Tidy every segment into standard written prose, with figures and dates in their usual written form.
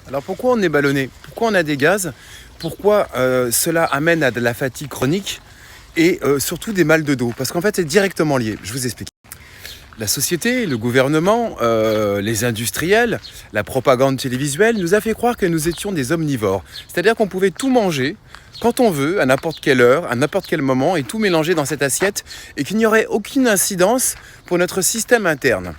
Alors pourquoi on est ballonné? Pourquoi on a des gaz? Pourquoi cela amène à de la fatigue chronique et surtout des mal de dos? Parce qu'en fait c'est directement lié, je vous explique. La société, le gouvernement, les industriels, la propagande télévisuelle nous a fait croire que nous étions des omnivores. C'est-à-dire qu'on pouvait tout manger quand on veut, à n'importe quelle heure, à n'importe quel moment, et tout mélanger dans cette assiette, et qu'il n'y aurait aucune incidence pour notre système interne.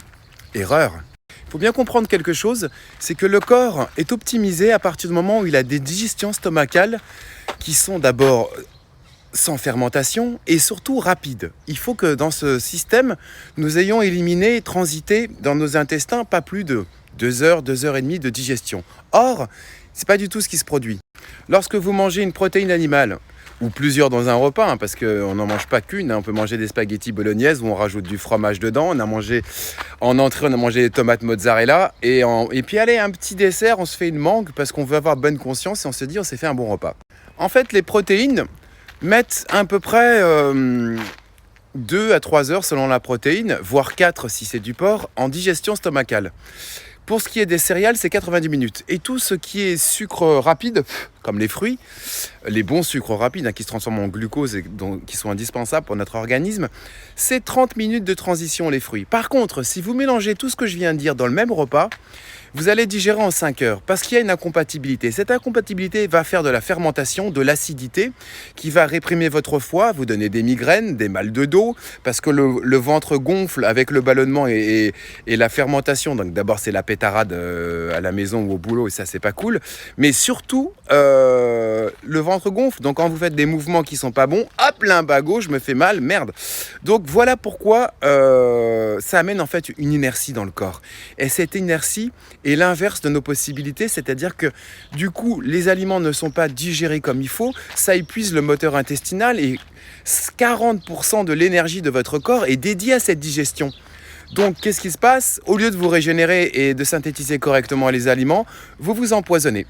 Erreur. Il faut bien comprendre quelque chose, c'est que le corps est optimisé à partir du moment où il a des digestions stomacales qui sont d'abord sans fermentation et surtout rapides. Il faut que dans ce système, nous ayons éliminé et transité dans nos intestins pas plus de 2 heures, 2 heures et demie de digestion. Or, ce n'est pas du tout ce qui se produit. Lorsque vous mangez une protéine animale, ou plusieurs dans un repas, parce qu'on n'en mange pas qu'une, on peut manger des spaghettis bolognaises où on rajoute du fromage dedans, en entrée on a mangé des tomates mozzarella, et puis allez, un petit dessert, on se fait une mangue parce qu'on veut avoir bonne conscience et on se dit on s'est fait un bon repas. En fait, les protéines mettent à peu près 2 à 3 heures selon la protéine, voire 4 si c'est du porc, en digestion stomacale. Pour ce qui est des céréales, c'est 90 minutes. Et tout ce qui est sucre rapide, comme les fruits, les bons sucres rapides qui se transforment en glucose et qui sont indispensables pour notre organisme, c'est 30 minutes de transition les fruits. Par contre, si vous mélangez tout ce que je viens de dire dans le même repas, vous allez digérer en 5 heures parce qu'il y a une incompatibilité. Cette incompatibilité va faire de la fermentation, de l'acidité qui va réprimer votre foie, vous donner des migraines, des mal de dos parce que le ventre gonfle avec le ballonnement et la fermentation. Donc d'abord c'est la pétarade à la maison ou au boulot et ça c'est pas cool. Mais surtout le ventre gonfle. Donc quand vous faites des mouvements qui sont pas bons, hop là, bas gauche, je me fais mal, merde. Donc voilà pourquoi ça amène en fait une inertie dans le corps. Et cette inertie est l'inverse de nos possibilités, c'est-à-dire que du coup, les aliments ne sont pas digérés comme il faut, ça épuise le moteur intestinal et 40% de l'énergie de votre corps est dédiée à cette digestion. Donc, qu'est-ce qui se passe? Au lieu de vous régénérer et de synthétiser correctement les aliments, vous vous empoisonnez.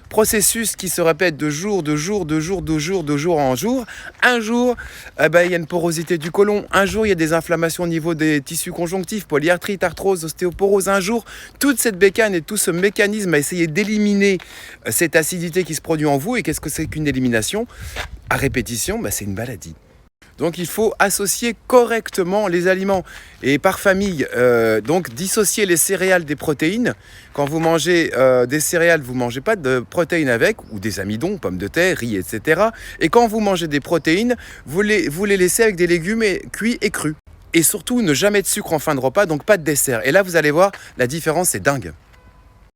Processus qui se répète de jour en jour. Un jour, il y a une porosité du côlon. Un jour, il y a des inflammations au niveau des tissus conjonctifs, polyarthrite, arthrose, ostéoporose. Un jour, toute cette bécane et tout ce mécanisme a essayé d'éliminer cette acidité qui se produit en vous. Et qu'est-ce que c'est qu'une élimination? À répétition, c'est une maladie. Donc il faut associer correctement les aliments et par famille, donc dissocier les céréales des protéines. Quand vous mangez des céréales, vous ne mangez pas de protéines avec, ou des amidons, pommes de terre, riz, etc. Et quand vous mangez des protéines, vous les laissez avec des légumes cuits et crus. Et surtout, ne jamais de sucre en fin de repas, donc pas de dessert. Et là, vous allez voir, la différence est dingue.